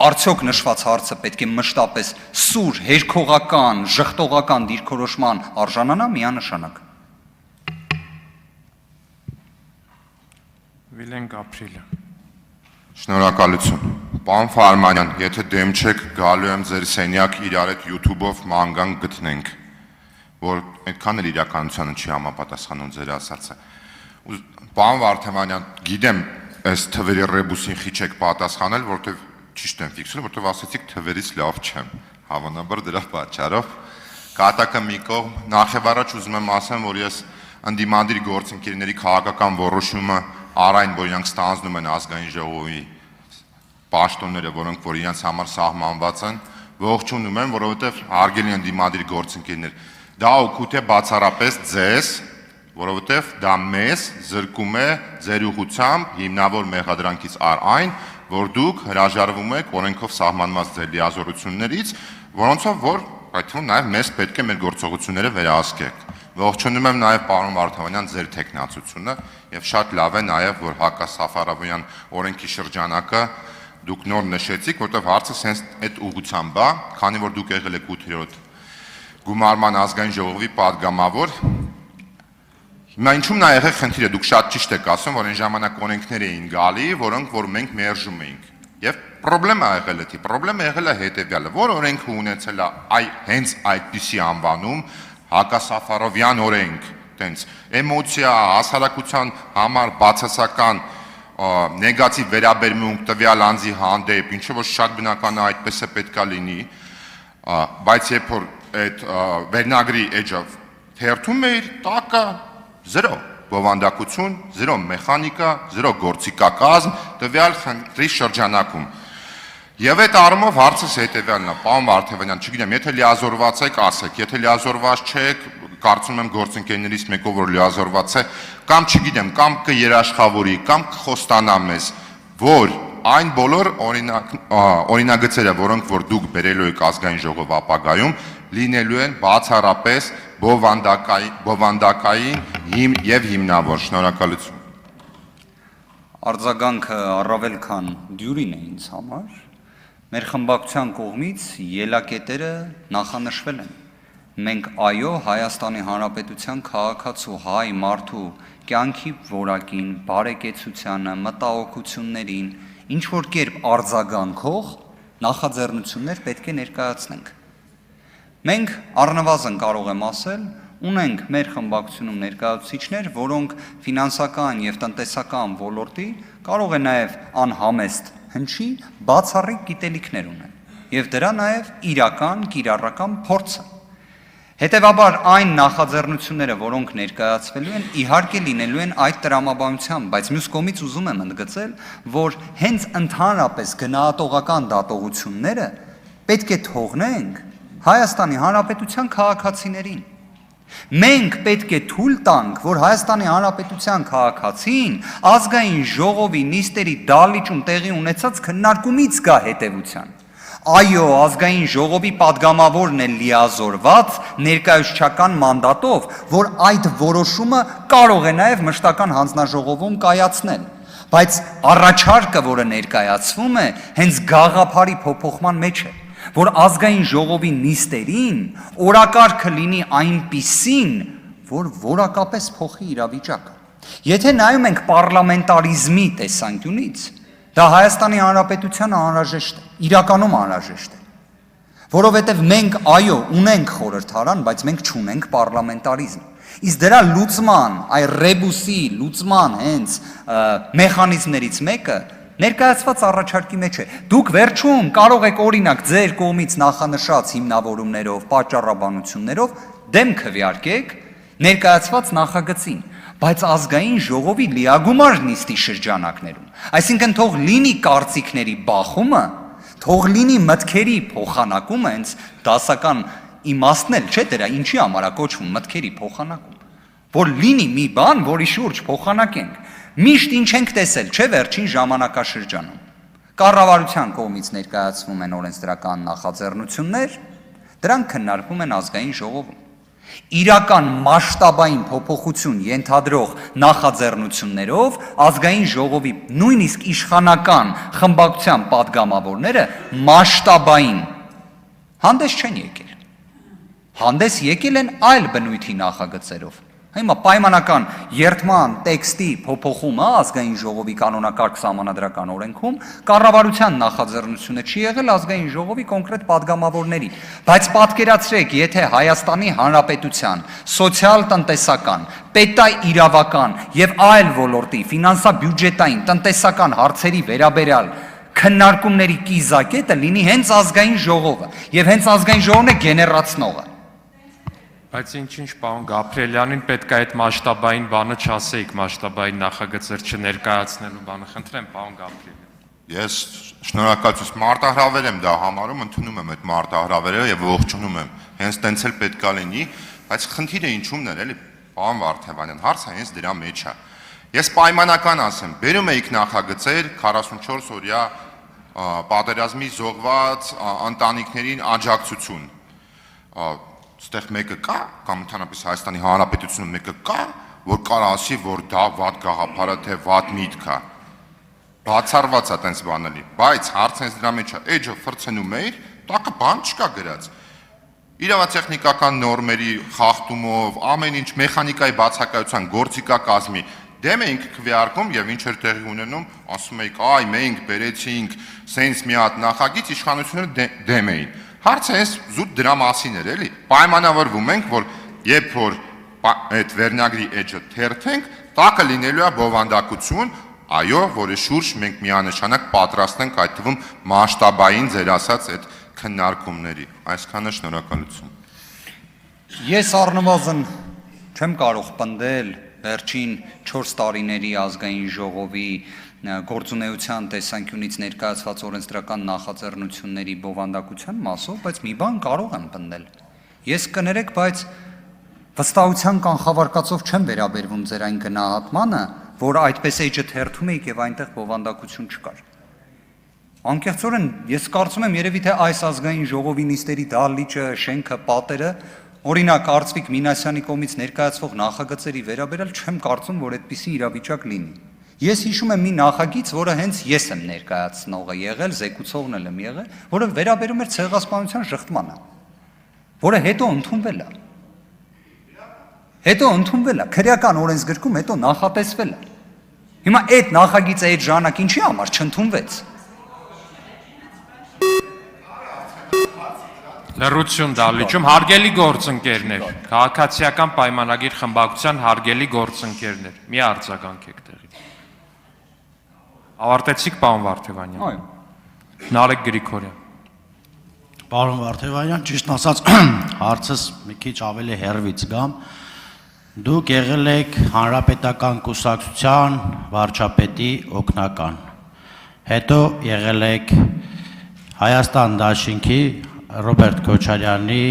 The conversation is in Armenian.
Արդյոք նշված հարցը պետք է մշտապես սուր, հերքողական, ժխտողական դիրքորոշման արժանանա միանշանակ։ Վիլեն Գաբրիելը։ Շնորհակալություն։ Պարոն Ֆարմանյան, եթե դեմ չեք, գալու եմ ձեր սենյակ իրար հետ YouTube-ով մանգան գտնենք, որ այդքան էլ իրականությանը չի համապատասխանում ձեր ասածը։ Պարոն Վարդանյան, գիտեմ, այս թվերի ռեբուսին խիչ եք պատասխանել, որտեղ ճիշտ եմ ֆիքսել, որտեղ ասացիք թվերից լավ չեմ, հավանաբար դրա պատճառով։ Կատակը մի կողմ, նախև առաջ ուզում եմ ասեմ, որ ես ընդդիմադիր գործընկերների քաղաքական որոշումը առայն, որ իրանք ստանձնում են ազգային ժողովի պաշտոնները, որոնք որ իրենց համար սահմանված են, ողջունում եմ, որովհետև հարգելի ընդդիմադիր գործընկերներ, դա օգուտ է բացառապես ձեզ, որովհետև դա մեզ զրկում է ձեր ուղղությամբ հիմնավոր մեղադրանքից այն, որ դուք հրաժարվում եք օրենքով սահմանված ձեր լիազորություններից, որոնցով որ այդ թվում նաև մեզ պետք է մեր գործողությունները վերահսկեք։ Ողջունում եմ նաև պարոն Վարդանյան ձեր տեխնացությունը եւ շատ լավ է նաև որ Հակա Սաֆարովյան օրենքի շրջանակը դուք նոր նշեցիք, որտեղ հարցը հենց այդ ուղղությամբ է, քանի որ դուք եղել եք 8-րդ գումարման ազգային ժողովի падգամավոր։ Հիմա ինչու՞մն է եղել խնդիրը, դուք շատ ճիշտ եք ասում, որ այն ժամանակ օրենքներ էին գալի, որոնք որ մենք մերժում էինք։ Եվ պրոբլեմը եղել է, պրոբլեմը եղել է հետևյալը, որ օրենքը ունեցել է հենց այդպիսի անվանում, Հակա Սաֆարովյան օրենք, տենց էմոցիա, հասարակության համար բացասական նեգատիվ վերաբերմունք տվյալ անձի հանդեպ, ինչը որ շատ բնական է այդպես է պետքա լինի, բայց երբ որ այդ վերնագրի էջը թերթում էր, տակը զրո բովանդակություն, զրո մեխանիկա, զրո գործիքակազմ, տվյալ խնդրի շրջանակում։ Եվ այդ առումով հարցս հետևյալն է, պարոն Վարդանյան, չգիտեմ, եթե լիազորված եք, ասեք, եթե լիազորված չեք, կարծում եմ գործընկերներից մեկով որ լիազորված է, կամ չգիտեմ, կամ կերաշխավորի, կամ կխոստանա մեզ, որ այն բոլոր օրինագծերը, որոնք որ դուք բերելու եք ազգային ժողով ապագայում, լինելու են բացառապես բովանդակային եւ հիմնավոր։ Շնորհակալություն։ Արձագանքը առավել քան դյուրին է ինձ համար։ Մեր խմբակցության կողմից ելակետերը նախանշվել են։ Մենք այո Հայաստանի Հանրապետության քաղաքացու հայ մարդու կյանքի որակին, բարեկեցությանը, մտահոգություններին, ինչ որ կերպ արձագանքող նախաձեռնություններ պետք է ներկայացնենք։ Մենք առնվազն կարող եմ ասել, ունենք մեր խմբակցությունում ներկայացուցիչներ, որոնք ֆինանսական եւ տնտեսական ոլորտի կարող է նաեւ անհամեստ հնչի բացառիկ գիտելիքներ ունեն եւ դրա նաեւ իրական կիրառական փորձը։ Հետևաբար այն նախաձեռնությունները, որոնք ներկայացվելու են, իհարկե լինելու են այդ տրամաբանությամբ, բայց մյուս կողմից ուզում եմ ընդգծել, որ հենց ընդհանրապես գնահատողական դատողությունները պետք է թողնենք Հայաստանի Հանրապետության քաղաքացիներին։ Մենք պետք է թույլ տանք, որ Հայաստանի Հանրապետության քաղաքացին ազգային ժողովի նիստերի դալիճում տեղի ունեցած քննարկումից գա հետևության։ Այո, ազգային ժողովի падգամավորն է լիազորված ներկայացուցչական մանդատով, որ այդ որոշումը կարող է նաև մշտական հանձնաժողովում կայացնել, բայց առաջարկը, որը ներկայացվում է, հենց գաղափարի փոփոխման մեջ է, որ ազգային ժողովի նիստերին օրակարգը լինի այնպիսին, որ որակապես փոխի իրավիճակը։ Եթե նայում ենք պարլամենտարիզմի տեսանկյունից, դա Հայաստանի Հանրապետությանը անհրաժեշտ է, իրականում անհրաժեշտ է, որովհետև մենք այո ունենք խորհրդարան, բայց մենք չունենք պարլամենտարիզմ։ Իսկ դրա լուծման, այ ռեբուսի լուծման հենց մեխանիզմներից մեկը ներկայացված առաջարկի մեջ է։ Դուք վերջում կարող եք օրինակ ձեր կողմից նախանշած հիմնավորումներով, պատճառաբանություններով դեմ քվեարկեք ներկայացված նախագծին, բայց ազգային ժողովի լիագումար նիստի շրջանակներում, այսինքն թող լինի կարծիքների բախումը, թող լինի մտքերի փոխանակումը, հենց դասական իմաստն էլ չէ դրա, ինչի համար է կոչվում մտքերի փոխանակում, որ լինի մի բան, որի շուրջ փոխանակենք։ Միշտ ինչ ենք տեսել, չէ վերջին ժամանակաշրջանում։ Կառավարության կողմից ներկայացվում են օրենսդրական նախաձեռնություններ, դրանք քննարկվում են ազգային ժողովում։ իրական մասշտաբային փոփոխություն ենթադրող նախաձեռնություններով ազգային ժողովի նույնիսկ իշխանական խմբակցության падգամավորները մասշտաբային հանդես չեն եկել։ Հանդես եկել են այլ բնույթի նախագծերով։ Հիմա պայմանական երթման տեքստի փոփոխումը ազգային ժողովի կանոնակարգ սահմանադրական օրենքում կառավարության նախաձեռնությունը չի եղել ազգային ժողովի կոնկրետ падգամավորների, բայց պատկերացրեք, եթե Հայաստանի Հանրապետության սոցիալ-տնտեսական, պետաիրավական եւ այլ ոլորտի ֆինանսա-բյուջետային տնտեսական հարցերի վերաբերյալ քննարկումների կիզակետը լինի հենց ազգային ժողովը եւ հենց ազգային ժողովն է գեներացնողը։ Բայց ինչ պարոն Գաբրիելյանին պետք է այդ մասշտաբային բանը չասեիք, մասշտաբային նախագծեր չներկայացնելու բանը, խնդրեմ, պարոն Գաբրիելյան։ Ես շնորհակալություն մարտահրավեր եմ դա համարում, ընդունում եմ այդ մարտահրավերը եւ ողջունում եմ։ Հենց տենց էլ պետք է լինի, բայց խնդիրը ինչումն է, էլի, պարոն Վարդևանյան, հարցը հենց դրա մեջ է։ Ես պայմանական ասեմ, բերում էիք նախագծեր 44 օրյա պատերազմի զոհված ընտանիքներին աջակցություն։ Ստեղ մեկը կա, կամ ընդհանրապես Հայաստանի Հանրապետությունում մեկը կա, որ կարող ասի, որ դա վատ գաղափար է, թե վատ միտք է։ Բացառված է տենց բաների, բայց հարցը հենց դրա մեջ է, էջը ֆրցնում էիր, տակը բան չկա գրած։ Իրավատեխնիկական նորմերի խախտումով, ամեն ինչ մեխանիկայի բացակայության գործիքակազմի դեմ էինք քվեարկում եւ ինչ էր տեղի ունենում, ասում էիք, այ մենք բերեցինք սենց մի հատ նախագիծ, իշխանությունները դեմ էին։ Հարցը հենց զուտ դրա մասին էր, էլի։ Պայմանավորվում ենք, որ երբ որ այդ վերնագրի էջը թերթենք, տակը լինելու է բովանդակություն, այո, որի շուրջ մենք միանշանակ պատրաստ ենք այդ թվում մասշտաբային ձեր ասած այդ քննարկումների։ Այսքանը շնորհակալություն։ Ես առնվազն չեմ կարող պնդել վերջին 4 տարիների ազգային ժողովի գործունեության տեսանկյունից ներկայացված օրենսդրական նախաձեռնությունների բովանդակության մասով, բայց մի բան կարող եմ պնդել։ Ես կներեք, բայց վստահության կանխավարկածով չեմ վերաբերվում ձեր այն գնահատմանը, որ այդպես էջը թերթում էիք եւ այնտեղ բովանդակություն չկար։ Անկեղծորեն ես կարծում եմ երևի թե այս ազգային ժողովի նիստերի դահլիճը, շենքը, պատերը, օրինակ Արծվիկ Մինասյանի կողմից ներկայացվող նախագծերի վերաբերյալ չեմ կարծում, որ այդպիսի իրավիճակ լինի։ Ես հիշում եմ մի նախագիծ, որը հենց ես եմ ներկայացնողը եղել, զեկուցողն եմ եղել, որը վերաբերում էր ցեղասպանության շղթմանը, որը հետո ընդունվել է։ Հետո ընդունվել է, քրեական օրենսգրքում հետո նախատեսվել է։ Հիմա այդ նախագիծը այդ ժամանակ ինչի համար չընդունվեց։ Լռություն դահլիճում, հարգելի գործընկերներ, քաղաքացիական պայմանագիր խմբակցության հարգելի գործընկերներ, մի արձագանքեք տեղի։ Ավարտեցիք, պարոն Վարդևանյան։ Այո։ Նարեկ Գրիգորյան։ Պարոն Վարդևանյան, ճիշտ ասած, հարցս մի քիչ ավելի հեռվից գամ։ Դուք եղել եք հանրապետական կուսակցության վարչապետի օգնական։ Հետո եղել եք Հայաստան դաշինքի Ռոբերտ Քոչարյանի